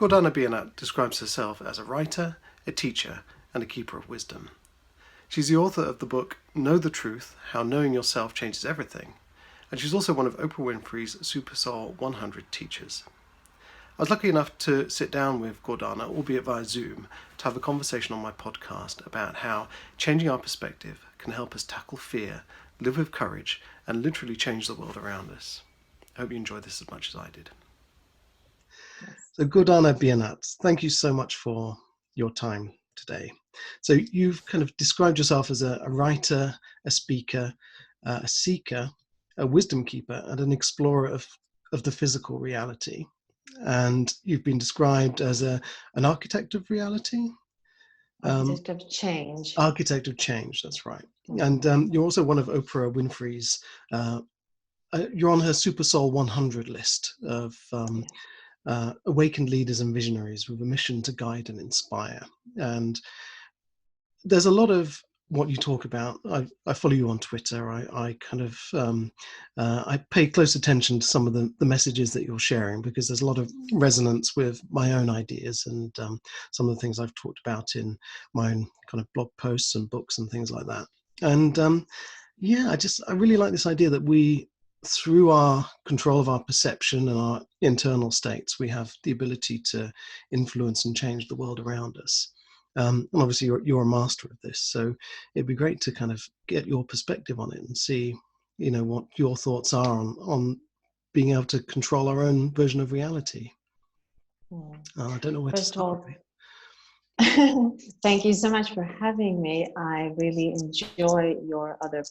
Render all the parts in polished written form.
Gordana Biernat describes herself as a writer, a teacher, and a keeper of wisdom. She's the author of the book Know the Truth, How Knowing Yourself Changes Everything, and she's also one of Oprah Winfrey's Super Soul 100 teachers. I was lucky enough to sit down with Gordana, albeit via Zoom, to have a conversation on my podcast about how changing our perspective can help us tackle fear, live with courage, and literally change the world around us. I hope you enjoyed this as much as I did. So Gordana Biernat, thank you so much for your time today. So you've kind of described yourself as a writer, a speaker, a seeker, a wisdom keeper, and an explorer of the physical reality. And you've been described as an architect of reality. Architect of change. Architect of change, that's right. And you're also one of Oprah Winfrey's, you're on her Super Soul 100 list of awakened leaders and visionaries with a mission to guide and inspire. And there's a lot of what you talk about. I follow you on Twitter. I kind of I pay close attention to some of the messages that you're sharing, because there's a lot of resonance with my own ideas and some of the things I've talked about in my own kind of blog posts and books and things like that. And I really like this idea that we, through our control of our perception and our internal states, we have the ability to influence and change the world around us. And obviously you're a master of this, so it'd be great to kind of get your perspective on it and see, what your thoughts are on being able to control our own version of reality. I don't know where to start. Thank you so much for having me. I really enjoy your other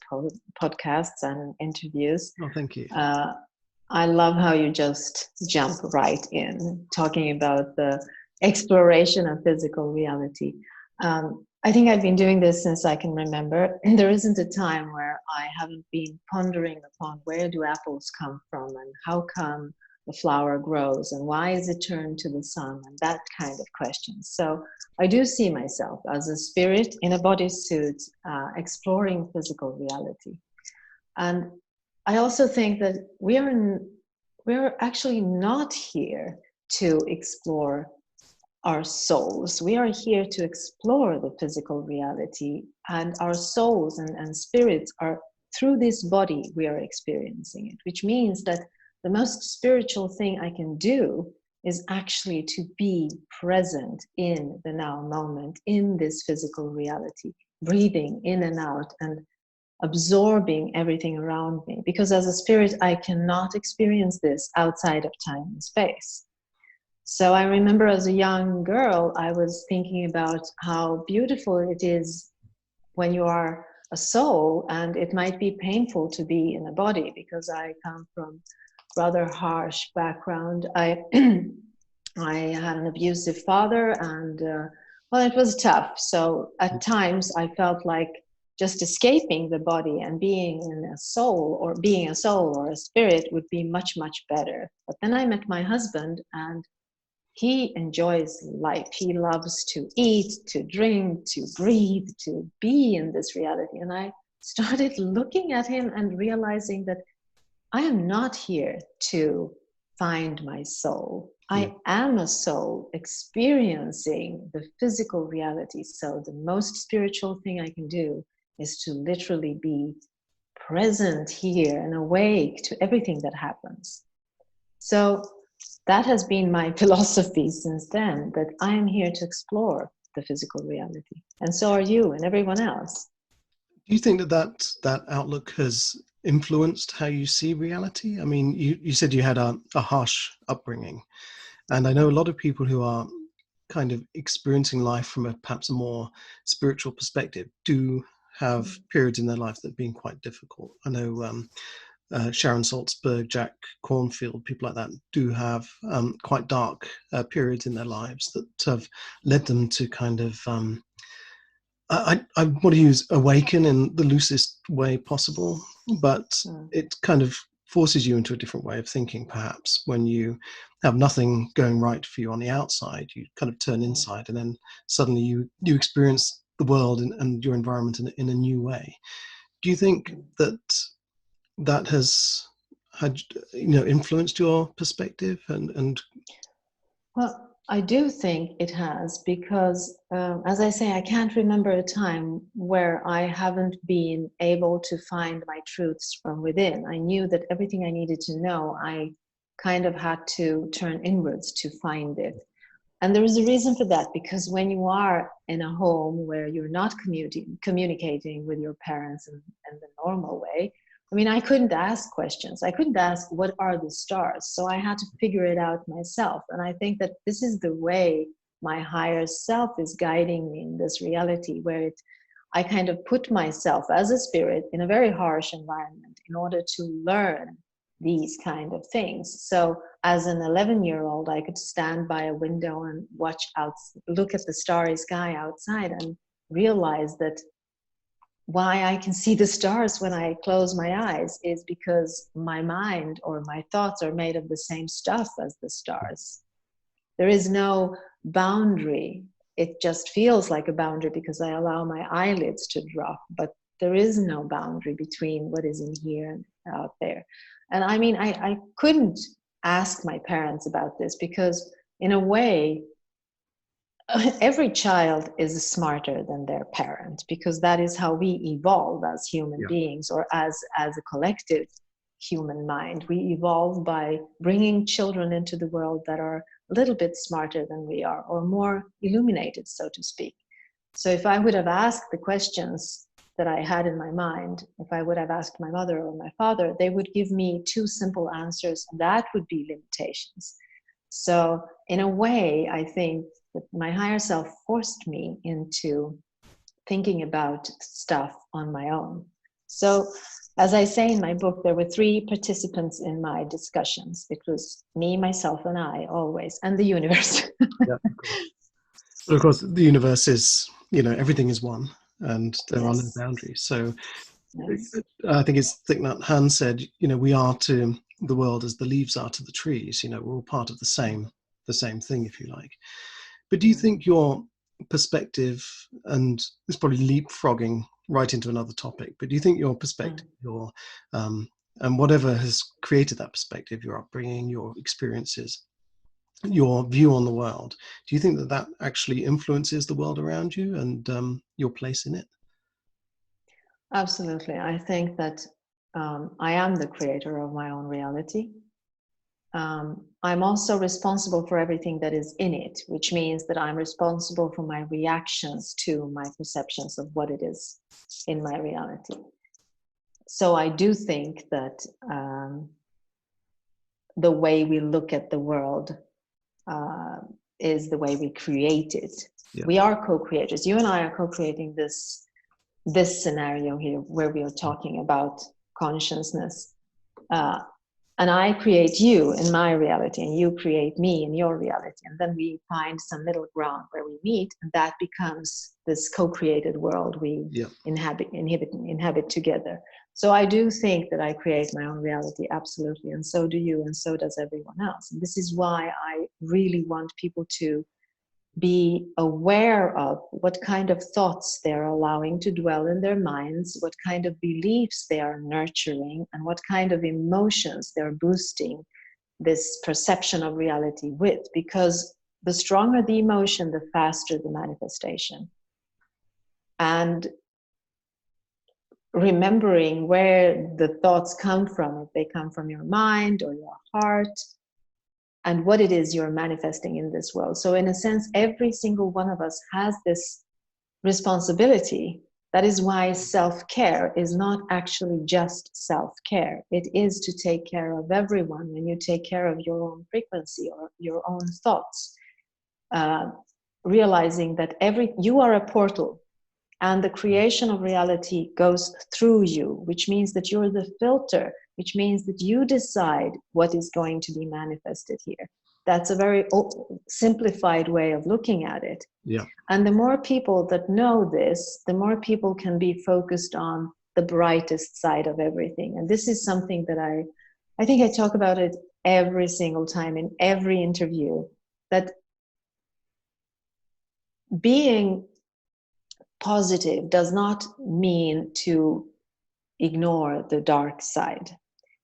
podcasts and interviews. Oh, thank you. I love how you just jump right in, talking about the exploration of physical reality. I think I've been doing this since I can remember. There isn't a time where I haven't been pondering upon where do apples come from and how come the flower grows and why is it turned to the sun, and that kind of questions. So I do see myself as a spirit in a bodysuit exploring physical reality. And I also think that we're actually not here to explore our souls. We are here to explore the physical reality, and our souls and spirits are through this body we are experiencing it, which means that the most spiritual thing I can do is actually to be present in the now moment, in this physical reality, breathing in and out and absorbing everything around me. Because as a spirit, I cannot experience this outside of time and space. So I remember as a young girl, I was thinking about how beautiful it is when you are a soul, and it might be painful to be in a body, because I come from rather harsh background. I had an abusive father, and it was tough. So at times I felt like just escaping the body and being a soul or a spirit would be much, much better. But then I met my husband, and he enjoys life. He loves to eat, to drink, to breathe, to be in this reality. And I started looking at him and realizing that I am not here to find my soul. I am a soul experiencing the physical reality. So the most spiritual thing I can do is to literally be present here and awake to everything that happens. So that has been my philosophy since then, that I am here to explore the physical reality. And so are you and everyone else. Do you think that outlook has influenced how you see reality? I mean, you said you had a harsh upbringing, and I know a lot of people who are kind of experiencing life from perhaps a more spiritual perspective do have periods in their life that have been quite difficult. I know Sharon Salzberg, Jack Cornfield, people like that do have quite dark periods in their lives that have led them to kind of I want to use awaken in the loosest way possible, but it kind of forces you into a different way of thinking. Perhaps when you have nothing going right for you on the outside, you kind of turn inside, and then suddenly you experience the world and your environment in a new way. Do you think that has had influenced your perspective and Well, I do think it has, because as I say, I can't remember a time where I haven't been able to find my truths from within. I knew that everything I needed to know, I kind of had to turn inwards to find it. And there is a reason for that, because when you are in a home where you're not communicating with your parents in the normal way, I mean, I couldn't ask questions. I couldn't ask, what are the stars? So I had to figure it out myself. And I think that this is the way my higher self is guiding me in this reality, where I kind of put myself as a spirit in a very harsh environment in order to learn these kind of things. So as an 11-year-old, I could stand by a window and look at the starry sky outside and realize that why I can see the stars when I close my eyes is because my mind or my thoughts are made of the same stuff as the stars. There is no boundary. It just feels like a boundary because I allow my eyelids to drop, but there is no boundary between what is in here and out there. And I mean, I couldn't ask my parents about this because in a way, every child is smarter than their parent, because that is how we evolve as human beings, or as a collective human mind. We evolve by bringing children into the world that are a little bit smarter than we are, or more illuminated, so to speak. So if I would have asked the questions that I had in my mind, if I would have asked my mother or my father, they would give me two simple answers, and that would be limitations. So in a way, I think that my higher self forced me into thinking about stuff on my own. So as I say in my book, there were 3 participants in my discussions. It was me, myself, and I always, and the universe. Yeah, of course. But of course, the universe is, everything is one, and there are no boundaries. So Yes. I think it's Thich Nhat Hanh said, we are to the world as the leaves are to the trees. We're all part of the same thing, if you like. But do you think your perspective, and it's probably leapfrogging right into another topic, but do you think your perspective, and whatever has created that perspective, your upbringing, your experiences, your view on the world, do you think that actually influences the world around you and your place in it? Absolutely. I think that I am the creator of my own reality. I'm also responsible for everything that is in it, which means that I'm responsible for my reactions to my perceptions of what it is in my reality. So I do think that the way we look at the world is the way we create it. Yeah. We are co-creators. You and I are co-creating this scenario here, where we are talking about consciousness. And I create you in my reality, and you create me in your reality. And then we find some middle ground where we meet, and that becomes this co-created world we inhabit together. So I do think that I create my own reality, absolutely. And so do you, and so does everyone else. And this is why I really want people to be aware of what kind of thoughts they're allowing to dwell in their minds, what kind of beliefs they are nurturing, and what kind of emotions they're boosting this perception of reality with. Because the stronger the emotion, the faster the manifestation. And remembering where the thoughts come from, if they come from your mind or your heart, and what it is you're manifesting in this world. So in a sense, every single one of us has this responsibility. That is why self-care is not actually just self-care. It is to take care of everyone, and you take care of your own frequency or your own thoughts. Realizing that you are a portal, and the creation of reality goes through you, which means that you're the filter, which means that you decide what is going to be manifested here. That's a very simplified way of looking at it. Yeah. And the more people that know this, the more people can be focused on the brightest side of everything. And this is something that I think I talk about it every single time in every interview, that being positive does not mean to ignore the dark side.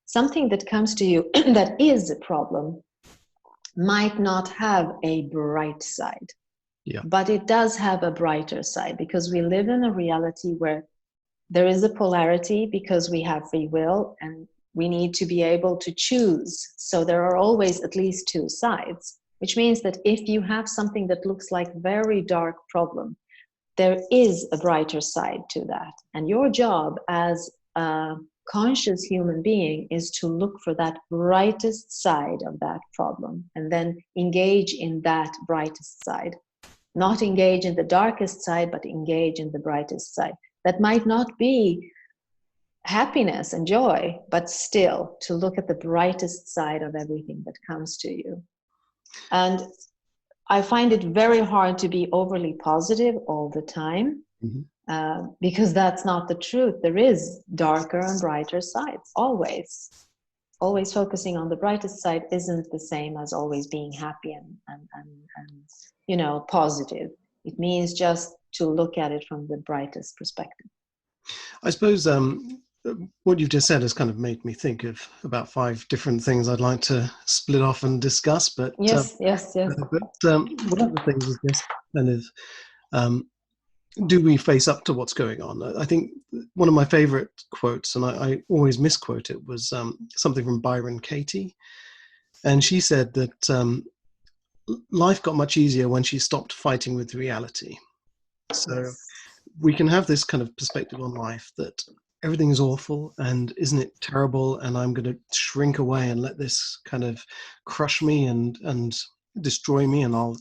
Something that comes to you that is a problem might not have a bright side. Yeah. But it does have a brighter side, because we live in a reality where there is a polarity, because we have free will and we need to be able to choose. So there are always at least two sides, which means that if you have something that looks like very dark problem, there is a brighter side to that. And your job as a conscious human being is to look for that brightest side of that problem and then engage in that brightest side. Not engage in the darkest side, but engage in the brightest side. That might not be happiness and joy, but still to look at the brightest side of everything that comes to you. And I find it very hard to be overly positive all the time, because that's not the truth. There is darker and brighter sides, always. Always focusing on the brightest side isn't the same as always being happy and positive. It means just to look at it from the brightest perspective. I suppose what you've just said has kind of made me think of about 5 different things I'd like to split off and discuss. But yes. One of the things is just kind of, do we face up to what's going on? I think one of my favorite quotes, and I always misquote it, was something from Byron Katie. And she said that life got much easier when she stopped fighting with reality. So we can have this kind of perspective on life that everything is awful and isn't it terrible, and I'm going to shrink away and let this kind of crush me and destroy me, and I'll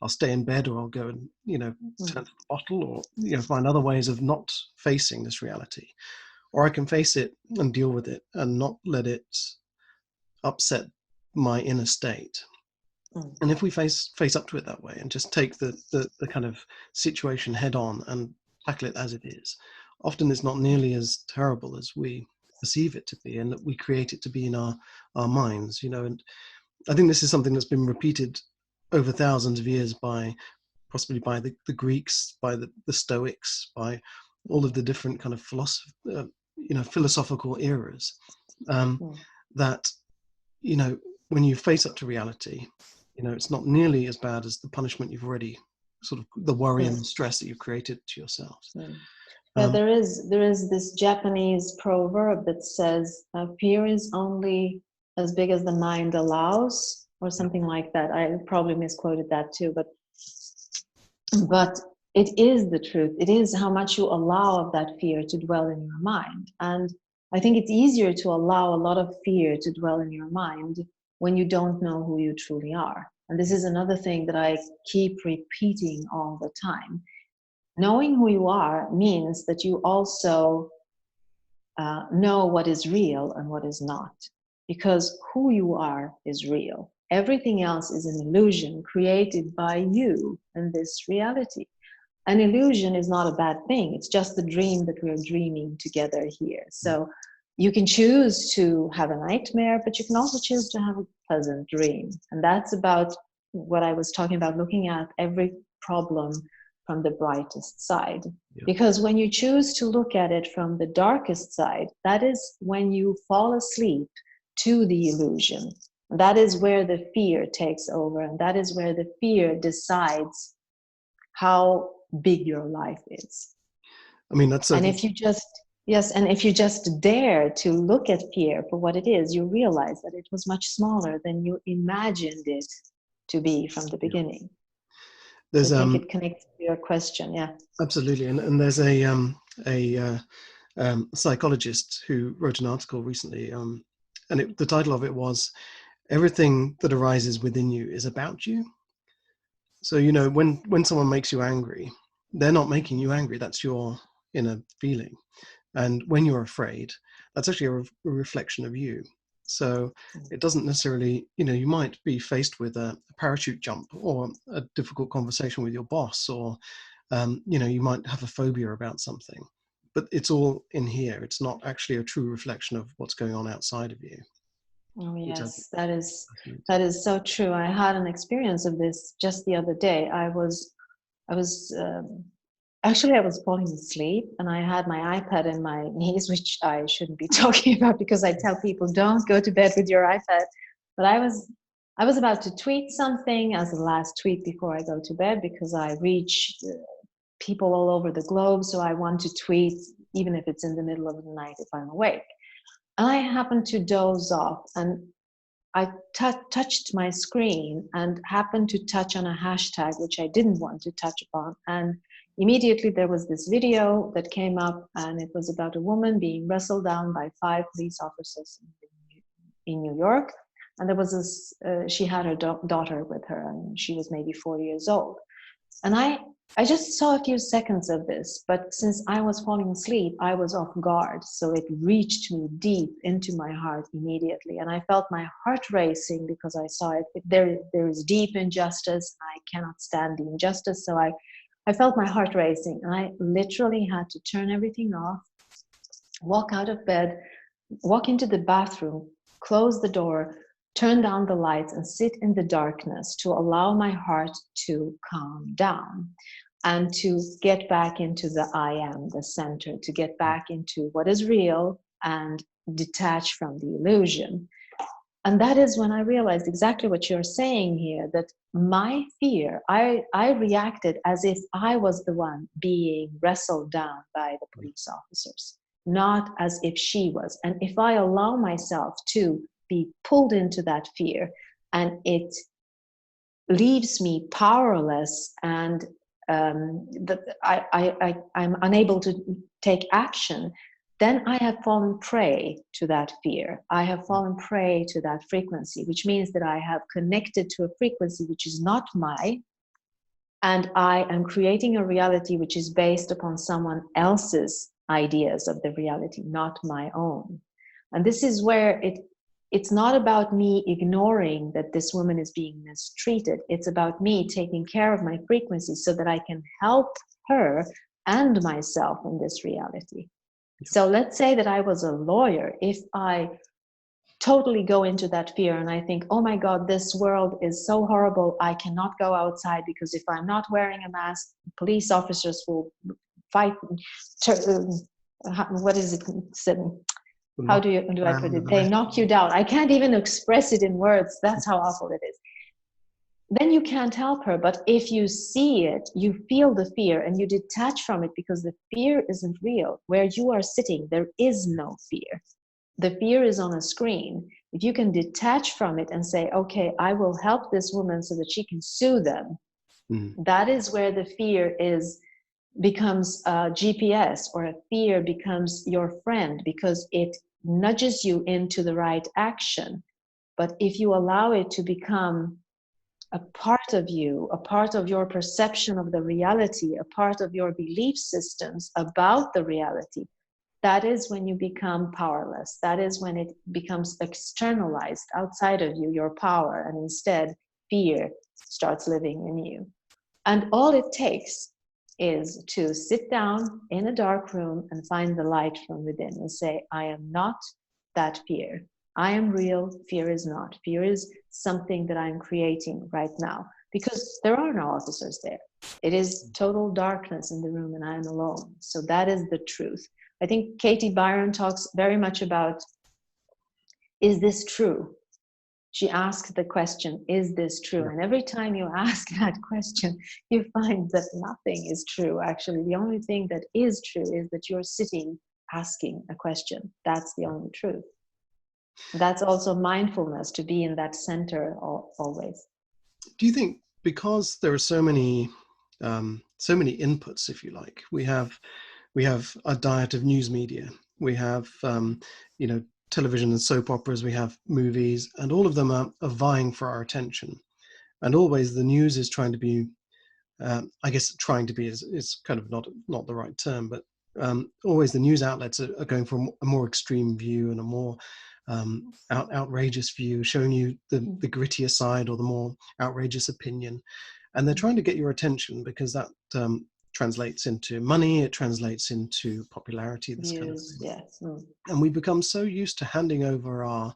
stay in bed, or I'll go and turn to the bottle, or find other ways of not facing this reality. Or I can face it and deal with it and not let it upset my inner state. And if we face up to it that way and just take the kind of situation head on and tackle it as it is, often it's not nearly as terrible as we perceive it to be, and that we create it to be in our minds. And I think this is something that's been repeated over thousands of years possibly by the Greeks, by the Stoics, by all of the different kind of philosophical eras, that when you face up to reality, it's not nearly as bad as the punishment you've already sort of, the worry and the stress that you've created to yourself. There is this Japanese proverb that says fear is only as big as the mind allows, or something like that. I probably misquoted that too, but it is the truth. It is how much you allow of that fear to dwell in your mind. And I think it's easier to allow a lot of fear to dwell in your mind when you don't know who you truly are. And this is another thing that I keep repeating all the time. Knowing who you are means that you also know what is real and what is not. Because who you are is real. Everything else is an illusion created by you in this reality. An illusion is not a bad thing. It's just the dream that we're dreaming together here. So you can choose to have a nightmare, but you can also choose to have a pleasant dream. And that's about what I was talking about, looking at every problem from the brightest side. Yeah. Because when you choose to look at it from the darkest side, that is when you fall asleep to the illusion. That is where the fear takes over, and that is where the fear decides how big your life is. I mean, that's and if you just dare to look at fear for what it is, you realize that it was much smaller than you imagined it to be from the beginning. I think it connects to your question. Yeah, absolutely. And there's a psychologist who wrote an article recently, and the title of it was "Everything that arises within you is about you." So when someone makes you angry, they're not making you angry. That's your inner feeling. And when you're afraid, that's actually a reflection of you. So it doesn't necessarily, you might be faced with a parachute jump or a difficult conversation with your boss, or, you might have a phobia about something, but it's all in here. It's not actually a true reflection of what's going on outside of you. Oh, yes, that is so true. I had an experience of this just the other day. I was falling asleep, and I had my iPad in my knees, which I shouldn't be talking about because I tell people don't go to bed with your iPad. But I was I was about to tweet something as the last tweet before I go to bed, because I reach people all over the globe. So I want to tweet, even if it's in the middle of the night, if I'm awake. And I happened to doze off, and I touched my screen and happened to touch on a hashtag which I didn't want to touch upon. And immediately there was this video that came up, and it was about a woman being wrestled down by 5 police officers in New York. And there was this, she had her daughter with her, and she was maybe 4 years old. And I just saw a few seconds of this, but since I was falling asleep, I was off guard. So it reached me deep into my heart immediately. And I felt my heart racing because I saw it. There is deep injustice. I cannot stand the injustice. So I felt my heart racing, and I literally had to turn everything off, walk out of bed, walk into the bathroom, close the door, turn down the lights, and sit in the darkness to allow my heart to calm down and to get back into the I am, the center, to get back into what is real and detach from the illusion. And that is when I realized exactly what you're saying here, that my fear, I reacted as if I was the one being wrestled down by the police officers, not as if she was. And if I allow myself to be pulled into that fear, and it leaves me powerless, and I'm unable to take action, then I have fallen prey to that fear. I have fallen prey to that frequency, which means that I have connected to a frequency which is not mine, and I am creating a reality which is based upon someone else's ideas of the reality, not my own. And this is where it's not about me ignoring that this woman is being mistreated. It's about me taking care of my frequency so that I can help her and myself in this reality. So let's say that I was a lawyer. If I totally go into that fear and I think, oh my God, this world is so horrible, I cannot go outside because if I'm not wearing a mask, police officers will fight. What is it? How do I put it? They knock you down. I can't even express it in words. That's how awful it is. Then you can't help her. But if you see it, you feel the fear and you detach from it, because the fear isn't real. Where you are sitting, there is no fear. The fear is on a screen. If you can detach from it and say, okay, I will help this woman so that she can sue them, that is where the fear becomes a GPS, or a fear becomes your friend, because it nudges you into the right action. But if you allow it to become a part of you, a part of your perception of the reality, a part of your belief systems about the reality, that is when you become powerless. That is when it becomes externalized outside of you, your power, and instead fear starts living in you. And all it takes is to sit down in a dark room and find the light from within and say, I am not that fear. I am real. Fear is not. Fear is something that I'm creating right now, because there are no officers there. It is total darkness in the room and I am alone. So that is the truth. I think Katie Byron talks very much about, is this true? She asked the question, is this true? And every time you ask that question, you find that nothing is true. Actually, the only thing that is true is that you're sitting asking a question. That's the only truth. That's also mindfulness, to be in that center always. Do you think, because there are so many inputs, if you like, we have a diet of news media, we have television and soap operas, we have movies, and all of them are vying for our attention. And always the news is trying to be, I guess trying to be is kind of not the right term, but always the news outlets are going for a more extreme view and a more outrageous view, showing you the grittier side or the more outrageous opinion. And they're trying to get your attention because that translates into money, it translates into popularity, this kind of thing. Yes. And we become so used to handing over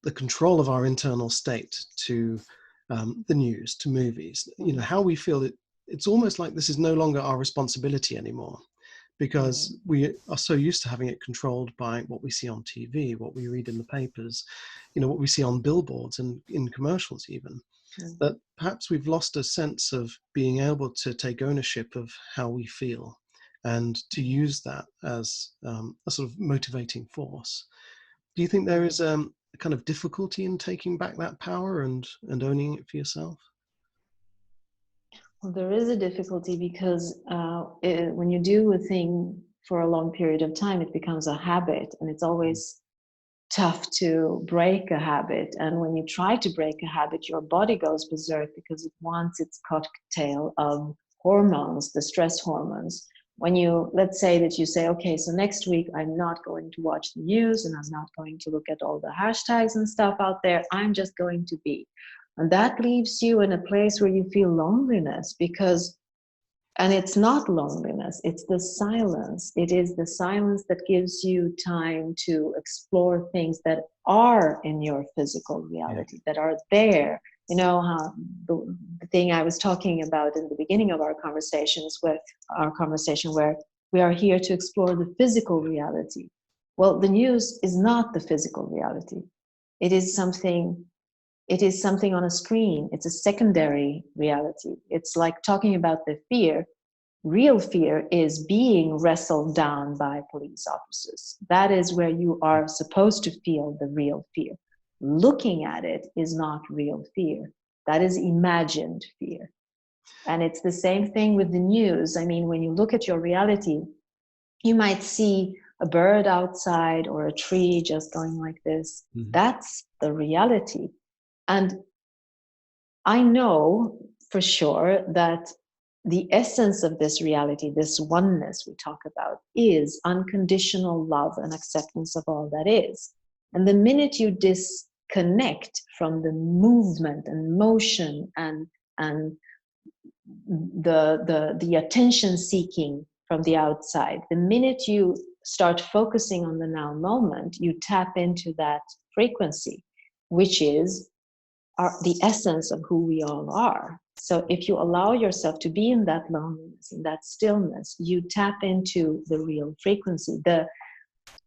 the control of our internal state to the news, to movies, how we feel it's almost like this is no longer our responsibility anymore, because we are so used to having it controlled by what we see on TV, what we read in the papers, what we see on billboards and in commercials even, that perhaps we've lost a sense of being able to take ownership of how we feel and to use that as a sort of motivating force. Do you think there is a kind of difficulty in taking back that power and owning it for yourself? Well, there is a difficulty because when you do a thing for a long period of time, it becomes a habit, and it's always tough to break a habit. And when you try to break a habit, your body goes berserk because it wants its cocktail of hormones, the stress hormones. When let's say that you say, okay, so next week I'm not going to watch the news and I'm not going to look at all the hashtags and stuff out there, I'm just going to be. And that leaves you in a place where you feel loneliness and it's not loneliness, it's the silence. It is the silence that gives you time to explore things that are in your physical reality, that are there. You know, how the thing I was talking about in the beginning of our conversations, where we are here to explore the physical reality. Well, the news is not the physical reality. It is something on a screen. It's a secondary reality. It's like talking about the fear. Real fear is being wrestled down by police officers. That is where you are supposed to feel the real fear. Looking at it is not real fear. That is imagined fear. And it's the same thing with the news. I mean, when you look at your reality, you might see a bird outside or a tree just going like this. Mm-hmm. That's the reality. And I know for sure that the essence of this reality, this oneness we talk about, is unconditional love and acceptance of all that is. And the minute you disconnect from the movement and motion and the attention seeking from the outside, the minute you start focusing on the now moment, you tap into that frequency, which is the essence of who we all are. So if you allow yourself to be in that loneliness, in that stillness, you tap into the real frequency,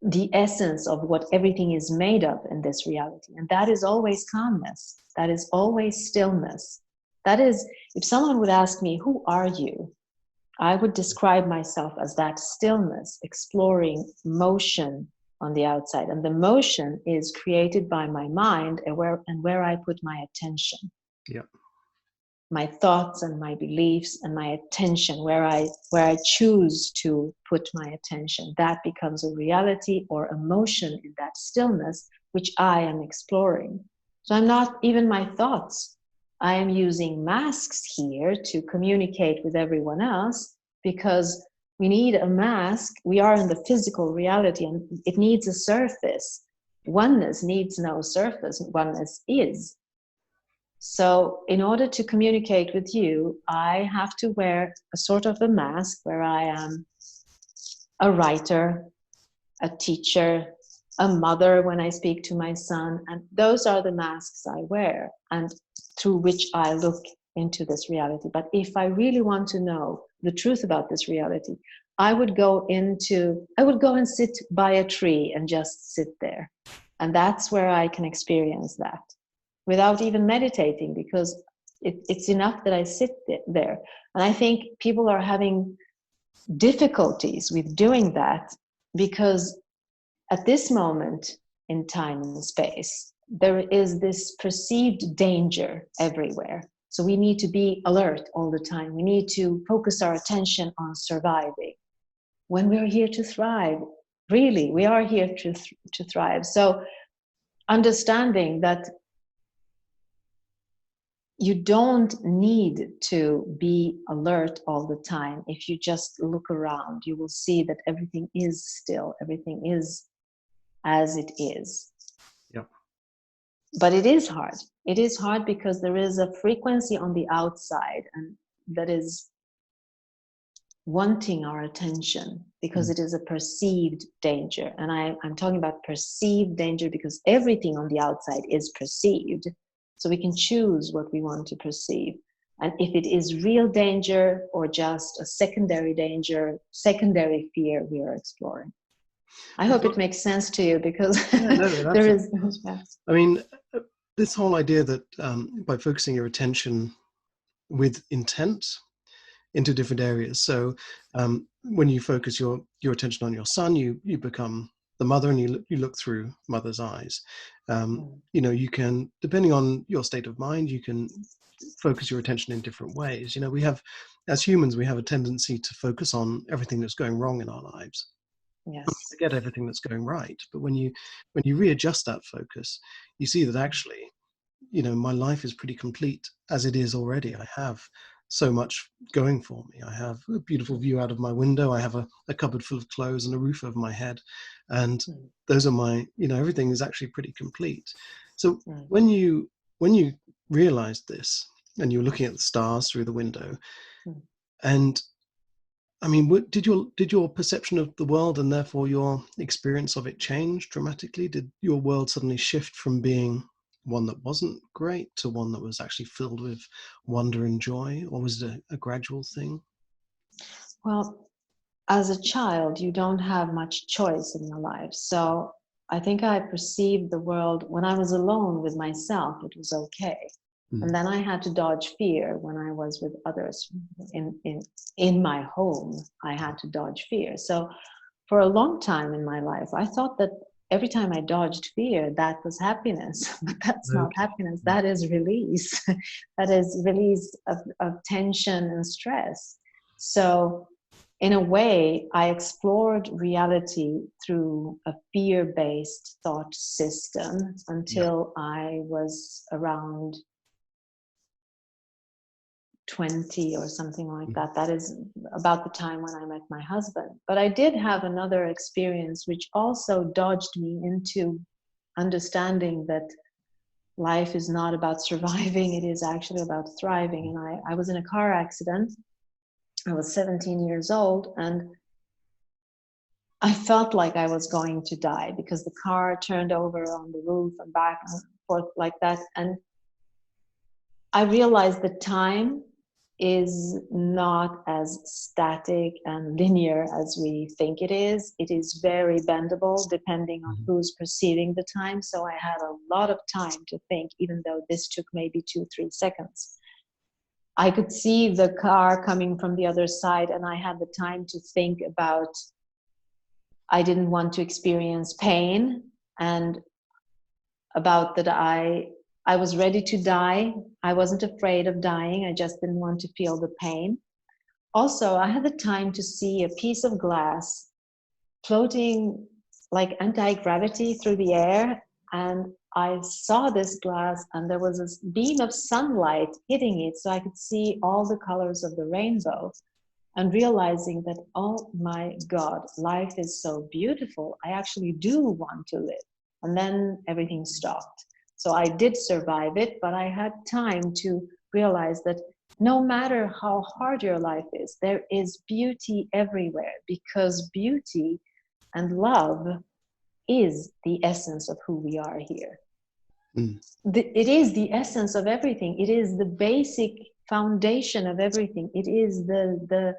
the essence of what everything is made of in this reality. And that is always calmness. That is always stillness. That is, if someone would ask me, who are you? I would describe myself as that stillness, exploring motion on the outside. And the motion is created by my mind and where I put my attention. Yeah. My thoughts and my beliefs and my attention, where I choose to put my attention, that becomes a reality or emotion in that stillness, which I am exploring. So I'm not even my thoughts. I am using masks here to communicate with everyone else because we need a mask. We are in the physical reality and it needs a surface. Oneness needs no surface. Oneness is. So in order to communicate with you, I have to wear a sort of a mask where I am a writer, a teacher, a mother when I speak to my son. And those are the masks I wear and through which I look into this reality. But if I really want to know the truth about this reality, I would go and sit by a tree and just sit there. And that's where I can experience that without even meditating, because it's enough that I sit there. And I think people are having difficulties with doing that because at this moment in time and space, there is this perceived danger everywhere. So we need to be alert all the time. We need to focus our attention on surviving. When we're here to thrive, really, we are here to thrive. So understanding that you don't need to be alert all the time. If you just look around, you will see that everything is still, everything is as it is. Yep. But it is hard. It is hard because there is a frequency on the outside and that is wanting our attention because it is a perceived danger. And I'm talking about perceived danger because everything on the outside is perceived. So we can choose what we want to perceive. and if it is real danger or just a secondary danger, secondary fear we are exploring. I hope it makes sense to you, because Yeah, no, it there absolutely is. does. Yeah. I mean, this whole idea that by focusing your attention with intent into different areas. So when you focus your attention on your son, you become the mother, and you look through mother's eyes. You know, you can, depending on your state of mind, you can focus your attention in different ways. You know, we have, as humans, we have a tendency to focus on everything that's going wrong in our lives. Yes. Forget everything that's going right. But when you readjust that focus, you see that actually, you know, my life is pretty complete as it is already. I have so much going for me. I have a beautiful view out of my window. I have a cupboard full of clothes and a roof over my head. And those are my, you know, everything is actually pretty complete. So when you realized this, and you're looking at the stars through the window, and I mean, did your perception of the world, and therefore your experience of it, change dramatically? Did your world suddenly shift from being one that wasn't great to one that was actually filled with wonder and joy, or was it a gradual thing? Well, as a child, you don't have much choice in your life. So I think I perceived the world when I was alone with myself, it was okay. And then I had to dodge fear when I was with others in my home. I had to dodge fear. So for a long time in my life, I thought that every time I dodged fear, that was happiness. But that's not happiness. That is release. That is release of tension and stress. So in a way, I explored reality through a fear-based thought system until I was around 20 or something like that. That is about the time when I met my husband. But I did have another experience which also dodged me into understanding that life is not about surviving, it is actually about thriving. And I was in a car accident. I was 17 years old, and I felt like I was going to die because the car turned over on the roof and back and forth like that. And I realized that time is not as static and linear as we think it is. It is very bendable depending on who's perceiving the time. So I had a lot of time to think, even though this took maybe 2-3 seconds. I could see the car coming from the other side, and I had the time to think about, I didn't want to experience pain, and about that I was ready to die. I wasn't afraid of dying. I just didn't want to feel the pain. Also, I had the time to see a piece of glass floating like anti-gravity through the air. And I saw this glass, and there was a beam of sunlight hitting it, so I could see all the colors of the rainbow. And realizing that, oh my God, life is so beautiful. I actually do want to live. And then everything stopped. So I did survive it, but I had time to realize that no matter how hard your life is, there is beauty everywhere, because beauty and love is the essence of who we are here. It is the essence of everything. It is the basic foundation of everything. It is the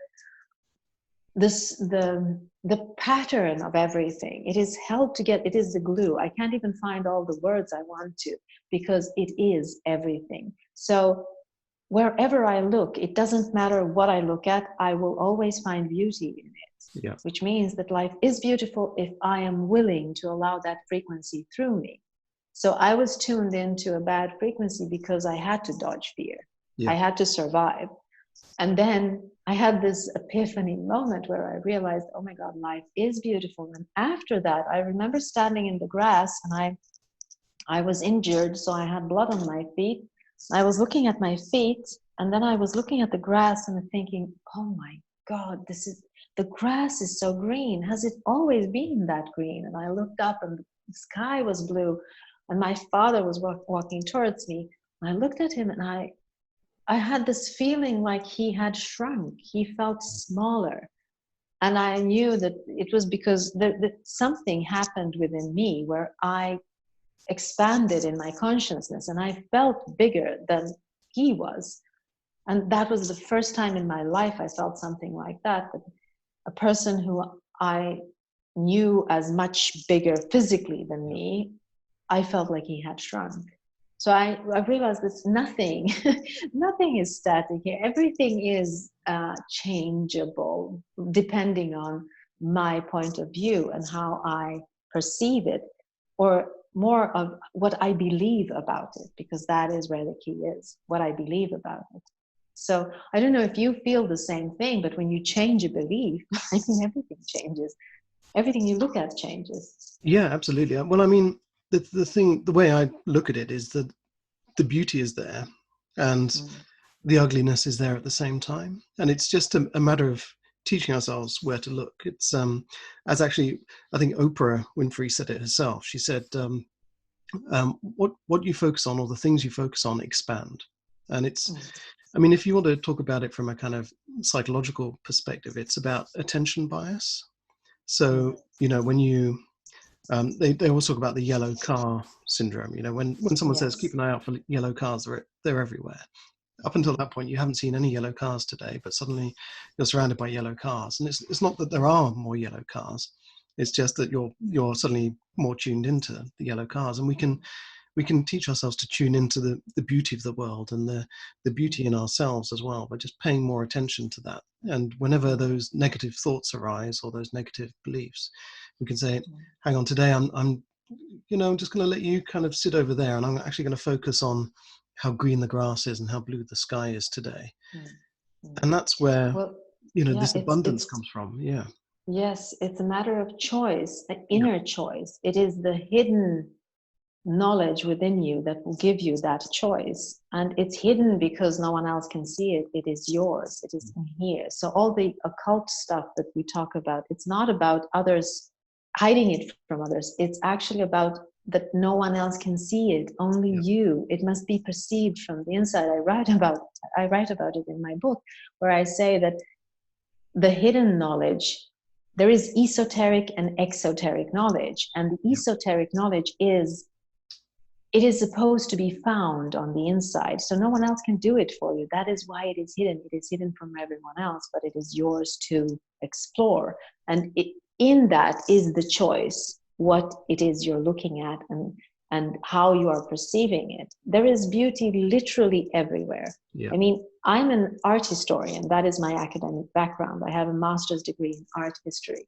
pattern of everything. It is held together. It is the glue. I can't even find all the words I want to, because it is everything. So wherever I look, it doesn't matter what I look at, I will always find beauty in it. Yeah. Which means that life is beautiful if I am willing to allow that frequency through me. So I was tuned into a bad frequency because I had to dodge fear. Yeah. I had to survive. And then I had this epiphany moment where I realized, oh my God, life is beautiful. And after that, I remember standing in the grass, and I was injured, so I had blood on my feet. I was looking at my feet, and then I was looking at the grass and thinking, oh my God, the grass is so green. Has it always been that green? And I looked up, and the sky was blue, and my father was walking towards me. And I looked at him, and I had this feeling like he had shrunk. He felt smaller. And I knew that it was because something happened within me where I expanded in my consciousness, and I felt bigger than he was. And that was the first time in my life I felt something like that a person who I knew as much bigger physically than me, I felt like he had shrunk. So I realized that nothing, nothing is static here. Everything is changeable depending on my point of view and how I perceive it, or more of what I believe about it, because that is where the key is, what I believe about it. So I don't know if you feel the same thing, but when you change a belief, I mean, everything changes. Everything you look at changes. Yeah, absolutely. Well, I mean, the way I look at it is that the beauty is there and the ugliness is there at the same time. And it's just a matter of teaching ourselves where to look. It's, as actually, I think Oprah Winfrey said it herself. She said, what you focus on, or the things you focus on, expand. And it's, I mean, if you want to talk about it from a kind of psychological perspective, it's about attention bias. So, you know, when you, they always talk about the yellow car syndrome. You know, when someone says, keep an eye out for yellow cars, they're everywhere. Up until that point, you haven't seen any yellow cars today, but suddenly you're surrounded by yellow cars. And it's not that there are more yellow cars. It's just that you're suddenly more tuned into the yellow cars. And we can teach ourselves to tune into the beauty of the world and the beauty in ourselves as well by just paying more attention to that. And whenever those negative thoughts arise or those negative beliefs, we can say, hang on, today I'm just going to let you kind of sit over there, and I'm actually going to focus on how green the grass is and how blue the sky is today. And that's where, this abundance comes from. Yeah. Yes, it's a matter of choice, an inner choice. It is the hidden knowledge within you that will give you that choice. And it's hidden because no one else can see it. It is yours. It is in here. So all the occult stuff that we talk about, it's not about others hiding it from others. It's actually about that no one else can see it, only you. It must be perceived from the inside. I write about it in my book, where I say that the hidden knowledge, there is esoteric and exoteric knowledge, and the esoteric knowledge is supposed to be found on the inside, so no one else can do it for you. That is why it is hidden. It is hidden from everyone else, but it is yours to explore. And in that is the choice, what it is you're looking at and how you are perceiving it. There is beauty literally everywhere. I mean, I'm an art historian. That is my academic background. I have a master's degree in art history.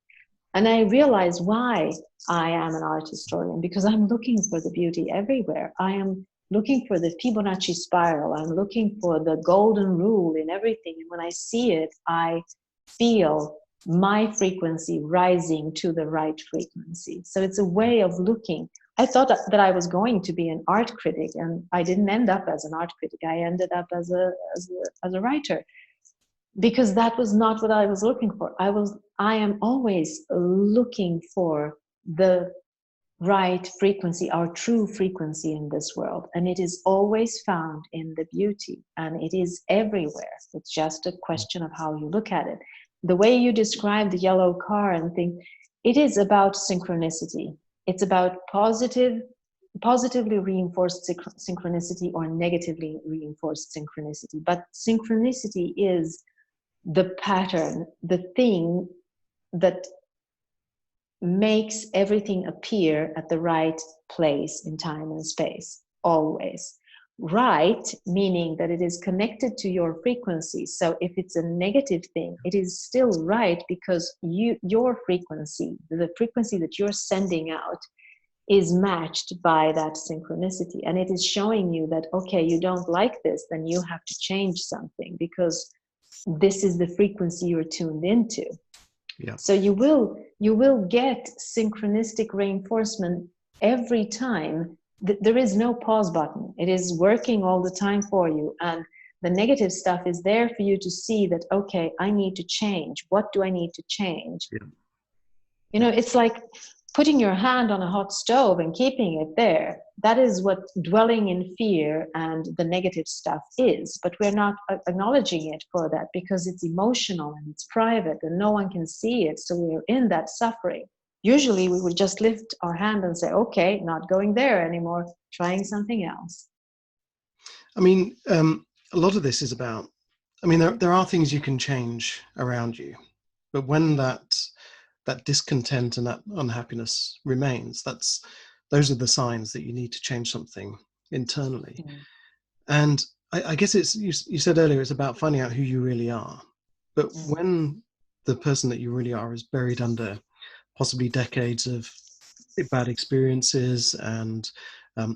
And I realize why I am an art historian, because I'm looking for the beauty everywhere. I am looking for the Fibonacci spiral. I'm looking for the golden rule in everything. And when I see it, I feel my frequency rising to the right frequency. So it's a way of looking. I thought that I was going to be an art critic, and I didn't end up as an art critic. I ended up as a writer, because that was not what I was looking for. I am always looking for the right frequency, our true frequency in this world. And it is always found in the beauty, and it is everywhere. It's just a question of how you look at it. The way you describe the yellow car and think, it is about synchronicity. It's about positively reinforced synchronicity or negatively reinforced synchronicity. But synchronicity is the pattern, the thing that makes everything appear at the right place in time and space, always. Right, meaning that it is connected to your frequency. So if it's a negative thing, it is still right, because your frequency, the frequency that you're sending out, is matched by that synchronicity. And it is showing you that, okay, you don't like this, then you have to change something, because this is the frequency you're tuned into. So you will get synchronistic reinforcement every time. There is no pause button. It is working all the time for you. And the negative stuff is there for you to see that, okay, I need to change. What do I need to change? You know, it's like putting your hand on a hot stove and keeping it there. That is what dwelling in fear and the negative stuff is. But we're not acknowledging it for that, because it's emotional and it's private and no one can see it. So we're in that suffering. Usually we would just lift our hand and say, okay, not going there anymore, trying something else. I mean, a lot of this is about I mean, there are things you can change around you, but when that discontent and that unhappiness remains, those are the signs that you need to change something internally. Mm. And I guess it's you said earlier it's about finding out who you really are. But Mm. when the person that you really are is buried under possibly decades of bad experiences and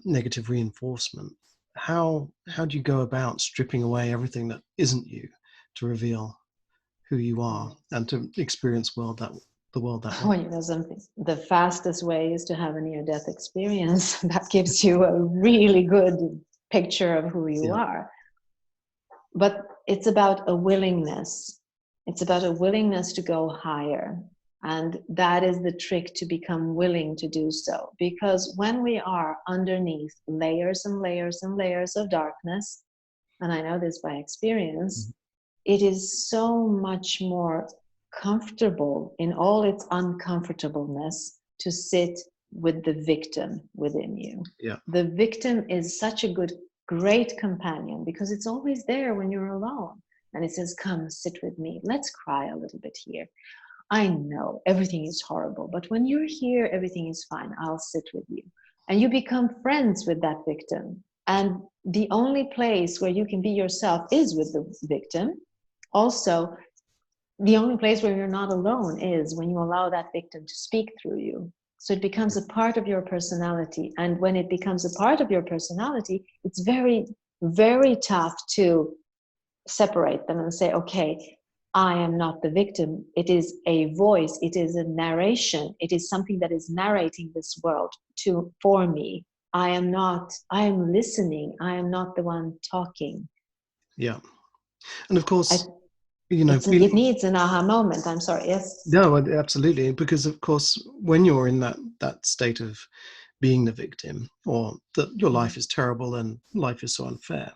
negative reinforcement, how do you go about stripping away everything that isn't you to reveal who you are Mm. and to experience the world that way? Oh, you know something? The fastest way is to have a near-death experience. That gives you a really good picture of who you Yeah, are. But it's about a willingness. It's about a willingness to go higher. And that is the trick, to become willing to do so. Because when we are underneath layers and layers and layers of darkness, and I know this by experience, it is so much more comfortable in all its uncomfortableness to sit with the victim within you. yeah, The victim is such a great companion, because it's always there when you're alone. And it says, come sit with me. Let's cry a little bit here. I know everything is horrible, but when you're here, everything is fine. I'll sit with you. And you become friends with that victim. And the only place where you can be yourself is with the victim. Also, the only place where you're not alone is when you allow that victim to speak through you. So it becomes a part of your personality. And when it becomes a part of your personality, it's very, very tough to separate them and say, okay, I am not the victim. It is a voice. It is a narration. It is something that is narrating this world for me. I am not, I am listening. I am not the one talking. yeah. And of I, course, it feeling. needs an aha moment. I'm sorry. Yes. No, absolutely, because of course, when you're in that state of being the victim, or that your Mm, life is terrible and life is so unfair,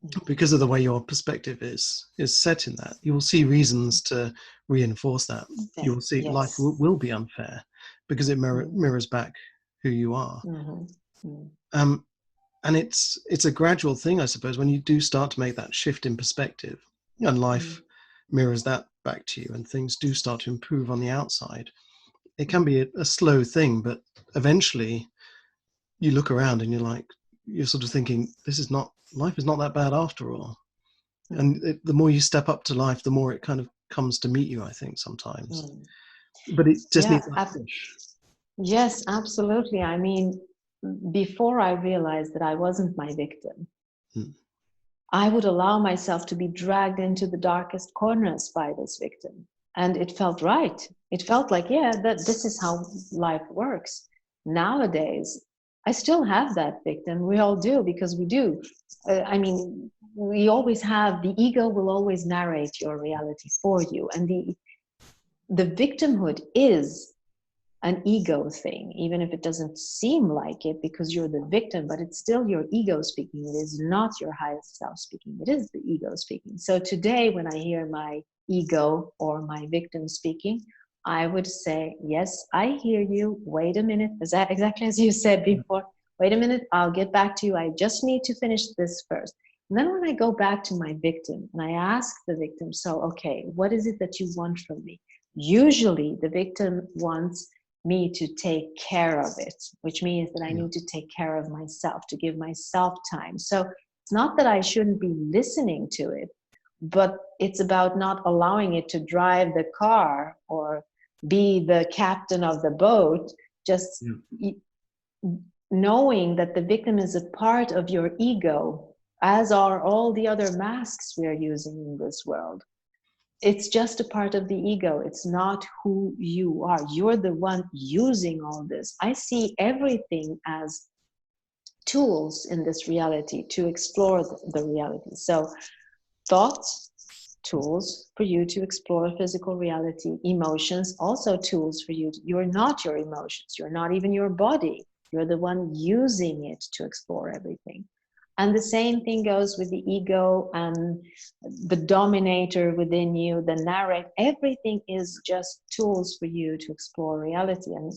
mm, because of the way your perspective is set in that, you will see reasons to reinforce that. You will see life yes. will be unfair because it Mm, mirrors back who you are. mhm, mm, Um, and it's a gradual thing, I suppose, when you do start to make that shift in perspective, and mm, life mirrors that back to you, and things do start to improve on the outside. It can mm, be a slow thing, but eventually you look around and you're sort of thinking, life is not that bad after all. mm, And the more you step up to life, the more it kind of comes to meet you, I think, sometimes. mm. But it just Yeah. needs that push. Yes, absolutely. I mean, before I realized that I wasn't my victim, Mm. I would allow myself to be dragged into the darkest corners by this victim. And it felt right. It felt like, yeah, that this is how life works. Nowadays, I still have that victim. We all do, because we do. I mean, we always have, the ego will always narrate your reality for you. And the victimhood is an ego thing, even if it doesn't seem like it because you're the victim, but it's still your ego speaking. It is not your highest self speaking. It is the ego speaking. So today, when I hear my ego or my victim speaking, I would say, yes, I hear you. Wait a minute. Is that exactly as you said before? Wait a minute. I'll get back to you. I just need to finish this first. And then when I go back to my victim and I ask the victim, so, okay, what is it that you want from me? Usually the victim wants me to take care of it, which means that I Yeah, need to take care of myself, to give myself time. So it's not that I shouldn't be listening to it, but it's about not allowing it to drive the car or be the captain of the boat. Just yeah, knowing that the victim is a part of your ego, as are all the other masks we are using in this world. It's just a part of the ego. It's not who you are. You're the one using all this. I see everything as tools in this reality to explore the reality. So thoughts, tools for you to explore physical reality. Emotions, also tools for you. You're not your emotions. You're not even your body. You're the one using it to explore everything. And the same thing goes with the ego and the dominator within you, the narrate. Everything is just tools for you to explore reality. And